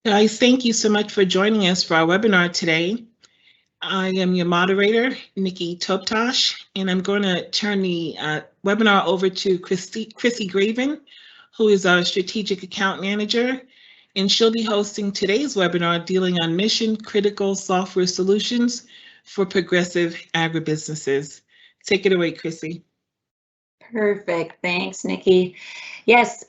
Guys, thank you so much for joining us for our webinar today. I am your moderator, Nikki Toptosh, and I'm going to turn the webinar over to Chrissy Graven, who is our Strategic Account Manager, and she'll be hosting today's webinar dealing on mission-critical software solutions for progressive agribusinesses. Take it away, Chrissy. Perfect. Thanks, Nikki. Yes,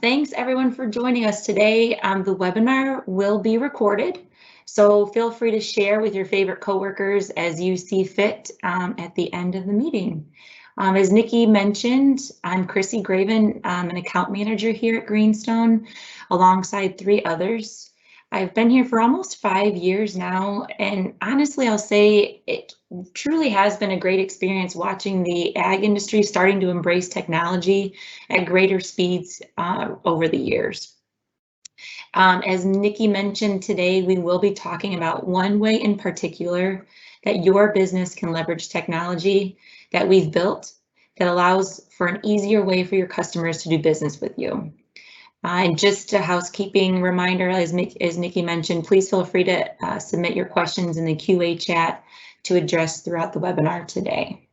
thanks everyone for joining us today. The webinar will be recorded, so feel free to share with your favorite coworkers as you see fit at the end of the meeting. As Nikki mentioned, I'm Chrissy Graven. I'm an account manager here at Greenstone, alongside 3 others. I've been here for almost 5 years now, and honestly, I'll say it truly has been a great experience watching the ag industry starting to embrace technology at greater speeds over the years. As Nikki mentioned today, we will be talking about one way in particular that your business can leverage technology that we've built that allows for an easier way for your customers to do business with you. And just a housekeeping reminder, as Nikki mentioned, please feel free to submit your questions in the QA chat to address throughout the webinar today.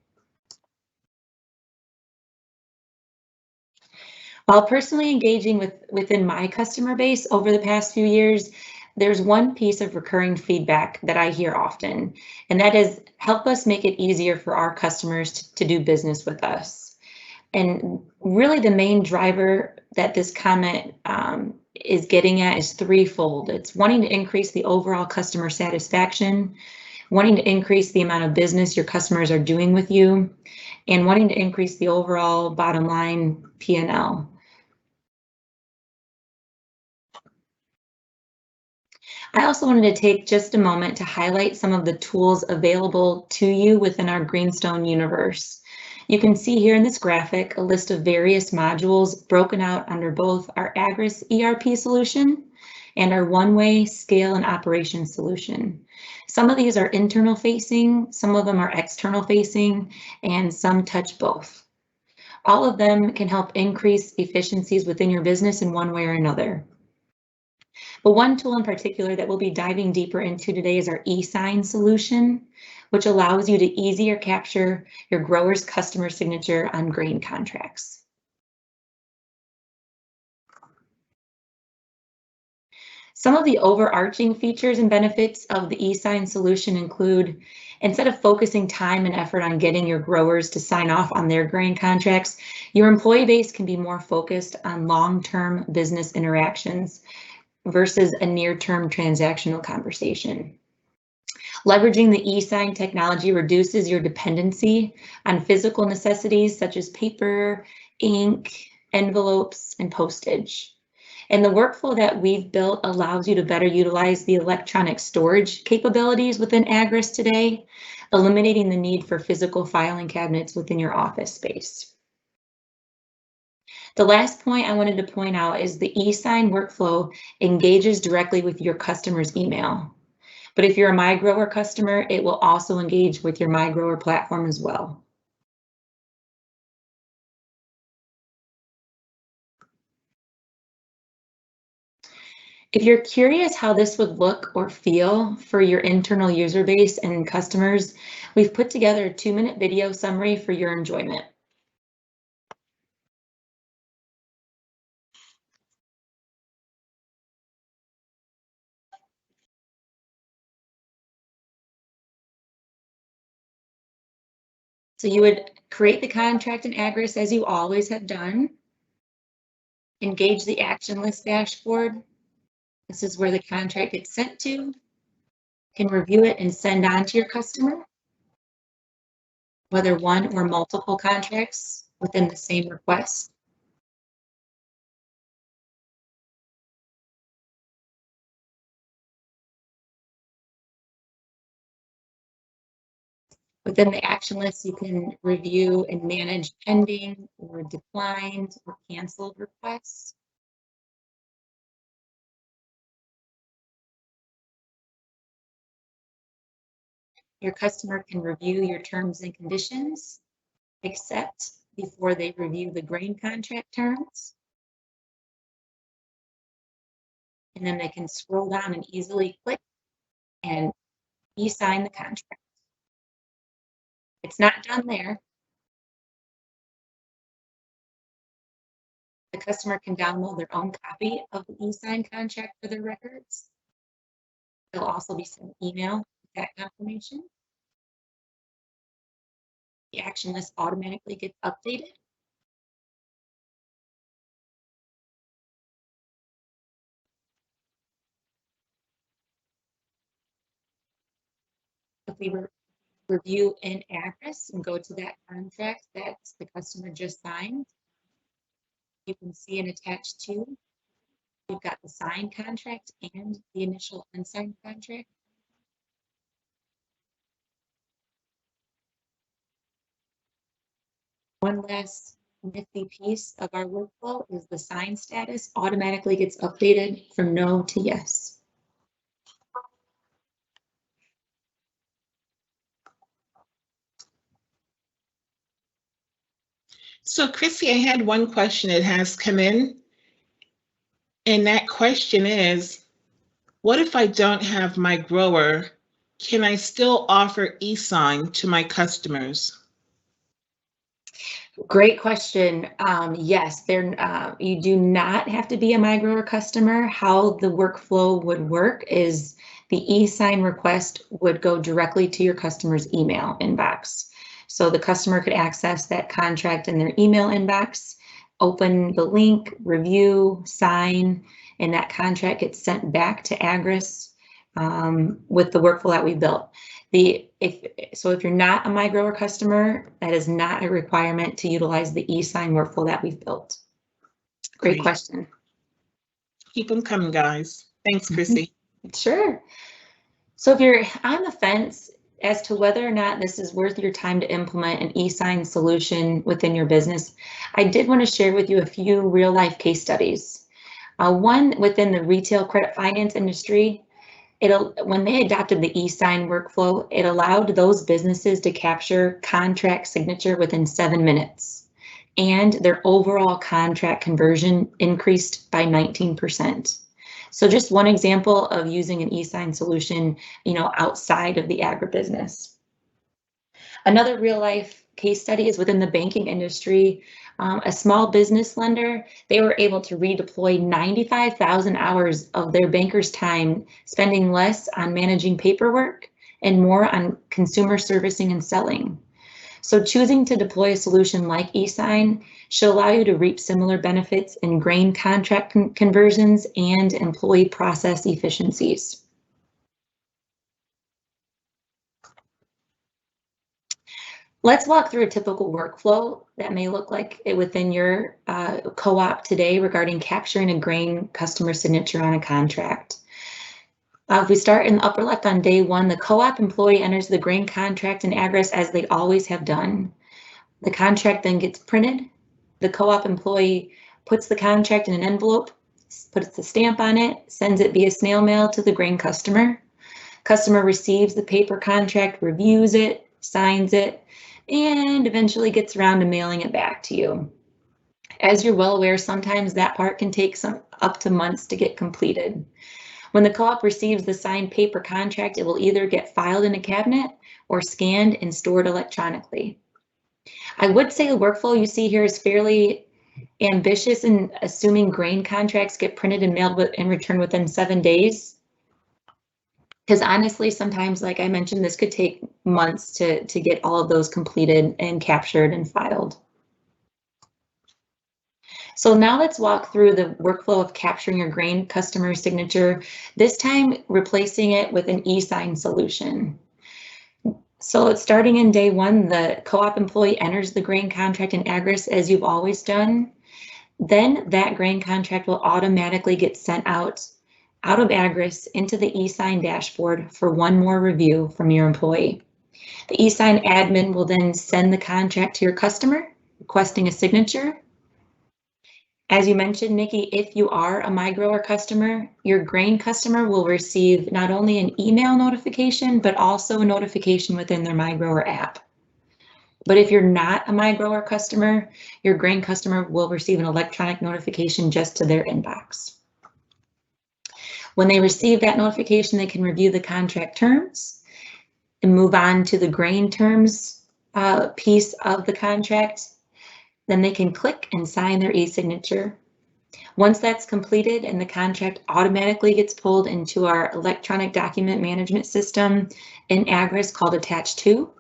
While personally engaging within my customer base over the past few years, there's one piece of recurring feedback that I hear often, and that is help us make it easier for our customers to do business with us. And really the main driver that this comment is getting at is threefold. It's wanting to increase the overall customer satisfaction, wanting to increase the amount of business your customers are doing with you, and wanting to increase the overall bottom line P&L. I also wanted to take just a moment to highlight some of the tools available to you within our Greenstone universe. You can see here in this graphic a list of various modules broken out under both our Agris ERP solution and our one-way scale and operations solution. Some of these are internal facing, some of them are external facing, and some touch both. All of them can help increase efficiencies within your business in one way or another. But one tool in particular that we'll be diving deeper into today is our eSign solution, which allows you to easier capture your grower's customer signature on grain contracts. Some of the overarching features and benefits of the eSign solution include, instead of focusing time and effort on getting your growers to sign off on their grain contracts, your employee base can be more focused on long-term business interactions versus a near-term transactional conversation. Leveraging the eSign technology reduces your dependency on physical necessities such as paper, ink, envelopes, and postage. And the workflow that we've built allows you to better utilize the electronic storage capabilities within Agris today, eliminating the need for physical filing cabinets within your office space. The last point I wanted to point out is the eSign workflow engages directly with your customer's email. But if you're a MyGrower customer, it will also engage with your MyGrower platform as well. If you're curious how this would look or feel for your internal user base and customers, we've put together a 2-minute video summary for your enjoyment. So you would create the contract in Agris as you always have done. Engage the action list dashboard. This is where the contract gets sent to. You can review it and send on to your customer, whether one or multiple contracts within the same request. Within the action list, you can review and manage pending or declined or canceled requests. Your customer can review your terms and conditions, accept before they review the grain contract terms, and then they can scroll down and easily click and e-sign the contract. It's not done there. The customer can download their own copy of the e-sign contract for their records. They'll also be sent an email with that confirmation. The action list automatically gets updated. If we review in address and go to that contract that the customer just signed, you can see and attached to, we've got the signed contract and the initial unsigned contract. One last nifty piece of our workflow is the sign status automatically gets updated from no to yes. So Chrissy, I had one question that has come in. And that question is, what if I don't have my grower? Can I still offer eSign to my customers? Great question. Yes, you do not have to be a MyGrower customer. How the workflow would work is the eSign request would go directly to your customer's email inbox. So the customer could access that contract in their email inbox, open the link, review, sign, and that contract gets sent back to Agris with the workflow that we built. If you're not a MyGrower customer, that is not a requirement to utilize the eSign workflow that we've built. Great question. Keep them coming, guys. Thanks, Chrissy. Sure. So if you're on the fence as to whether or not this is worth your time to implement an eSign solution within your business, I did want to share with you a few real life case studies. One within the retail credit finance industry. When they adopted the eSign workflow, it allowed those businesses to capture contract signature within 7 minutes, and their overall contract conversion increased by 19%. So just one example of using an eSign solution, outside of the agribusiness. Another real life case study is within the banking industry. A small business lender, they were able to redeploy 95,000 hours of their bankers' time, spending less on managing paperwork and more on consumer servicing and selling. So choosing to deploy a solution like eSign should allow you to reap similar benefits in grain contract conversions and employee process efficiencies. Let's walk through a typical workflow that may look like it within your co-op today regarding capturing a grain customer signature on a contract. If we start in the upper left on day one, the co-op employee enters the grain contract in Agris as they always have done. The contract then gets printed. The co-op employee puts the contract in an envelope, puts the stamp on it, sends it via snail mail to the grain customer. Customer receives the paper contract, reviews it, signs it, and eventually gets around to mailing it back to you. As you're well aware, sometimes that part can take up to months to get completed. When the co-op receives the signed paper contract, it will either get filed in a cabinet or scanned and stored electronically. I would say the workflow you see here is fairly ambitious in assuming grain contracts get printed and mailed and returned within 7 days. Because honestly, sometimes, like I mentioned, this could take months to get all of those completed and captured and filed. So now let's walk through the workflow of capturing your grain customer signature, this time replacing it with an eSign solution. So it's starting in day one, the co-op employee enters the grain contract in Agris as you've always done. Then that grain contract will automatically get sent out of Agris into the eSign dashboard for one more review from your employee. The eSign admin will then send the contract to your customer, requesting a signature. As you mentioned, Nikki, if you are a MyGrower customer, your grain customer will receive not only an email notification, but also a notification within their MyGrower app. But if you're not a MyGrower customer, your grain customer will receive an electronic notification just to their inbox. When they receive that notification, they can review the contract terms and move on to the grain terms piece of the contract. Then they can click and sign their e-signature. Once that's completed and the contract automatically gets pulled into our electronic document management system in Agris called Attach To,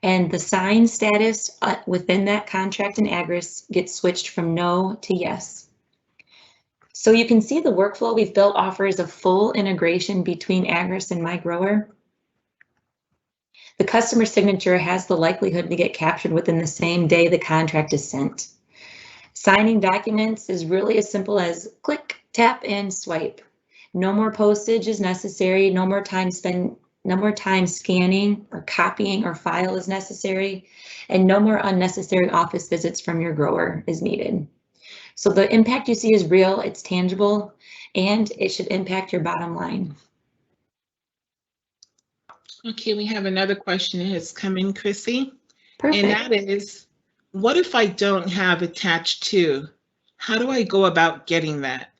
and the sign status within that contract in Agris gets switched from no to yes. So you can see the workflow we've built offers a full integration between Agris and MyGrower. The customer signature has the likelihood to get captured within the same day the contract is sent. Signing documents is really as simple as click, tap, and swipe. No more postage is necessary. No more time scanning or copying or file is necessary, and no more unnecessary office visits from your grower is needed. So the impact you see is real, it's tangible, and it should impact your bottom line. Okay, we have another question that has come in, Chrissy. Perfect. And that is, what if I don't have Attach To? How do I go about getting that?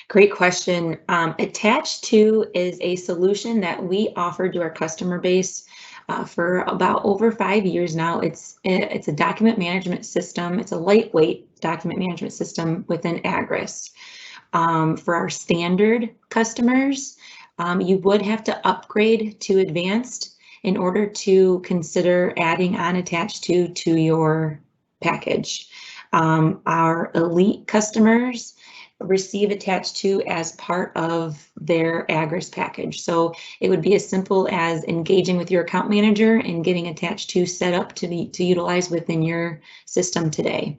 Great question. Attach To is a solution that we offer to our customer base for about over 5 years now. It's a document management system. It's a lightweight document management system within Agris. For our standard customers, you would have to upgrade to advanced in order to consider adding on Attach To your package. Our elite customers receive Attach To as part of their Agris package. So it would be as simple as engaging with your account manager and getting Attach To set up to utilize within your system today.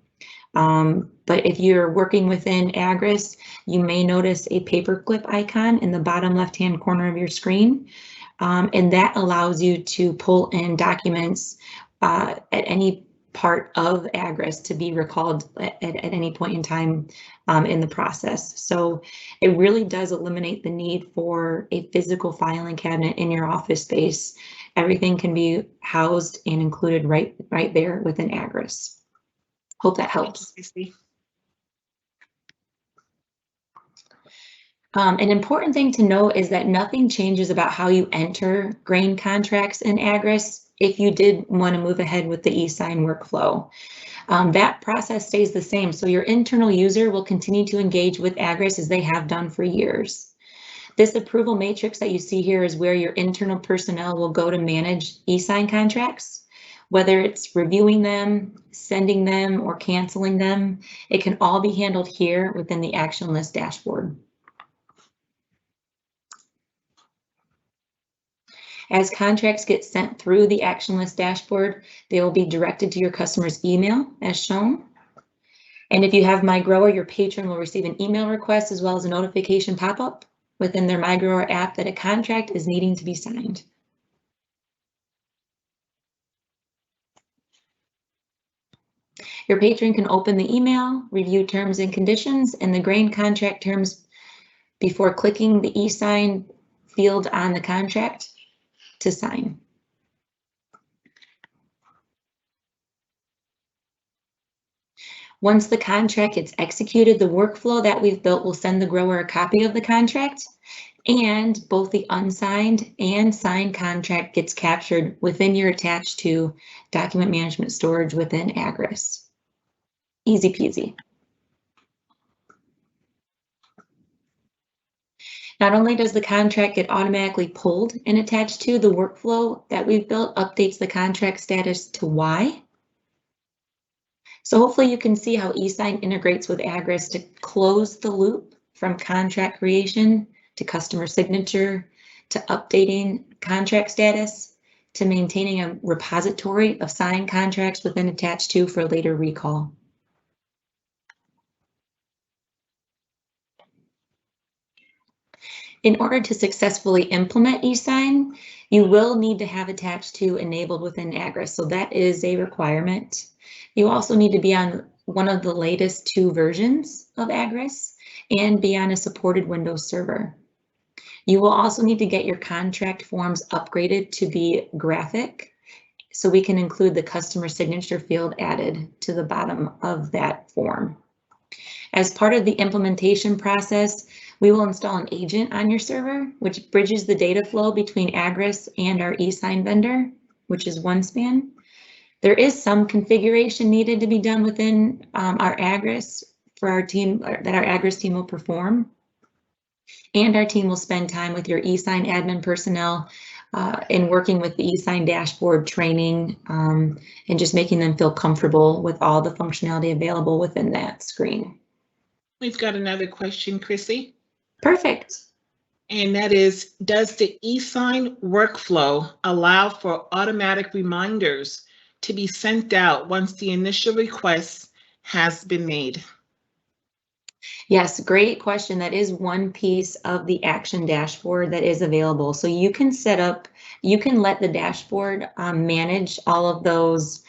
But if you're working within Agris, you may notice a paperclip icon in the bottom left-hand corner of your screen. And that allows you to pull in documents at any part of Agris to be recalled at any point in time in the process. So it really does eliminate the need for a physical filing cabinet in your office space. Everything can be housed and included right there within Agris. Hope that helps. An important thing to note is that nothing changes about how you enter grain contracts in Agris if you did want to move ahead with the eSign workflow. That process stays the same, so your internal user will continue to engage with Agris as they have done for years. This approval matrix that you see here is where your internal personnel will go to manage eSign contracts. Whether it's reviewing them, sending them, or canceling them, it can all be handled here within the action list dashboard. As contracts get sent through the action list dashboard, they will be directed to your customer's email as shown. And if you have MyGrower, your patron will receive an email request as well as a notification pop-up within their MyGrower app that a contract is needing to be signed. Your patron can open the email, review terms and conditions, and the grain contract terms before clicking the eSign field on the contract to sign. Once the contract gets executed, the workflow that we've built will send the grower a copy of the contract, and both the unsigned and signed contract gets captured within your Attach To document management storage within Agris. Easy peasy. Not only does the contract get automatically pulled and attached to, the workflow that we've built updates the contract status to Y. So hopefully you can see how eSign integrates with Agris to close the loop from contract creation to customer signature to updating contract status to maintaining a repository of signed contracts within Attach To for later recall. In order to successfully implement eSign, you will need to have Attach To enabled within Agris, so that is a requirement. You also need to be on one of the latest 2 versions of Agris and be on a supported Windows server. You will also need to get your contract forms upgraded to be graphic, so we can include the customer signature field added to the bottom of that form. As part of the implementation process, We will install an agent on your server, which bridges the data flow between Agris and our eSign vendor, which is OneSpan. There is some configuration needed to be done within our Agris for our team, that our Agris team will perform. And our team will spend time with your eSign admin personnel in working with the eSign dashboard training and just making them feel comfortable with all the functionality available within that screen. We've got another question, Chrissy. Perfect. And that is, does the eSign workflow allow for automatic reminders to be sent out once the initial request has been made? Yes, great question. That is one piece of the action dashboard that is available. So you can set up, you can let the dashboard manage all of those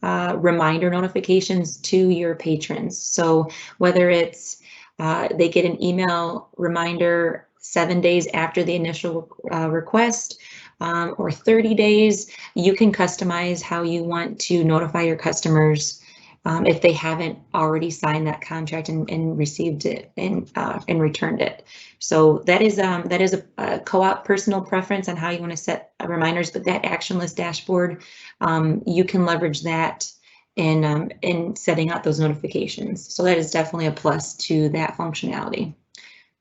reminder notifications to your patrons. So whether it's they get an email reminder 7 days after the initial request or 30 days, you can customize how you want to notify your customers if they haven't already signed that contract and received it and returned it. So that is a co-op personal preference on how you want to set reminders, but that action list dashboard, you can leverage that in setting out those notifications. So that is definitely a plus to that functionality.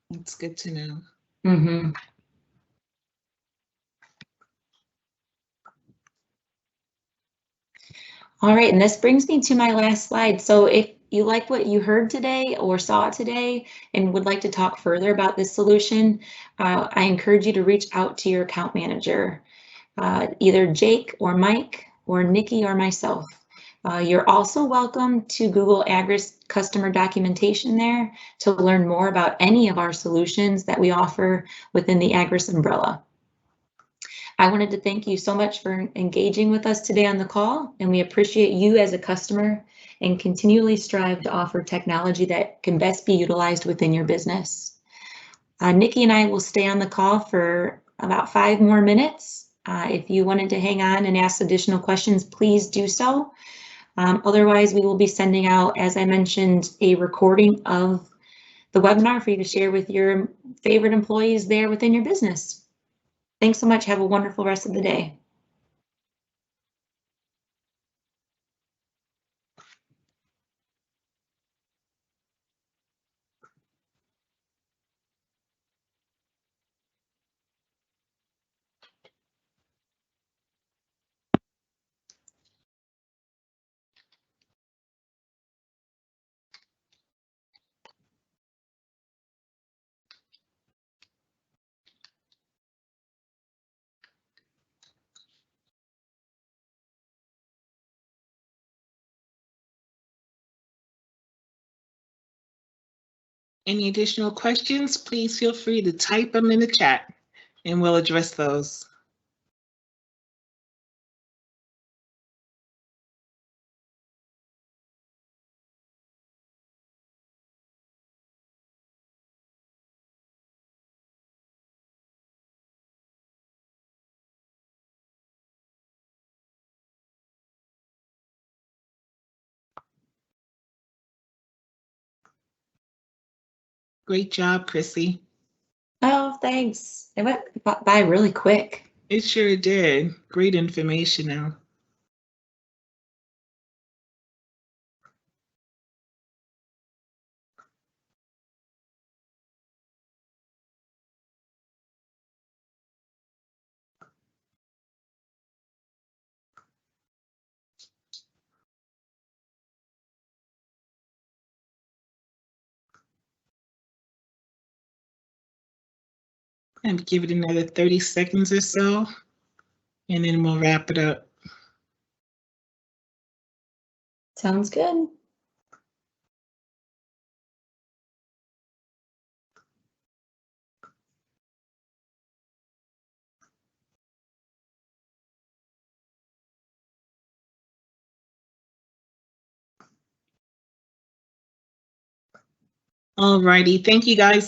That's good to know. Mm-hmm. All right, and this brings me to my last slide. So if you like what you heard today or saw today and would like to talk further about this solution, I encourage you to reach out to your account manager, either Jake or Mike or Nikki or myself. You're also welcome to Google Agris customer documentation there to learn more about any of our solutions that we offer within the Agris umbrella. I wanted to thank you so much for engaging with us today on the call, and we appreciate you as a customer and continually strive to offer technology that can best be utilized within your business. Nikki and I will stay on the call for about 5 more minutes. If you wanted to hang on and ask additional questions, please do so. Otherwise, we will be sending out, as I mentioned, a recording of the webinar for you to share with your favorite employees there within your business. Thanks so much. Have a wonderful rest of the day. Any additional questions, please feel free to type them in the chat and we'll address those. Great job, Chrissy. Oh, thanks. It went by really quick. It sure did. Great information now. And give it another 30 seconds or so, and then we'll wrap it up. Sounds good. All righty. Thank you guys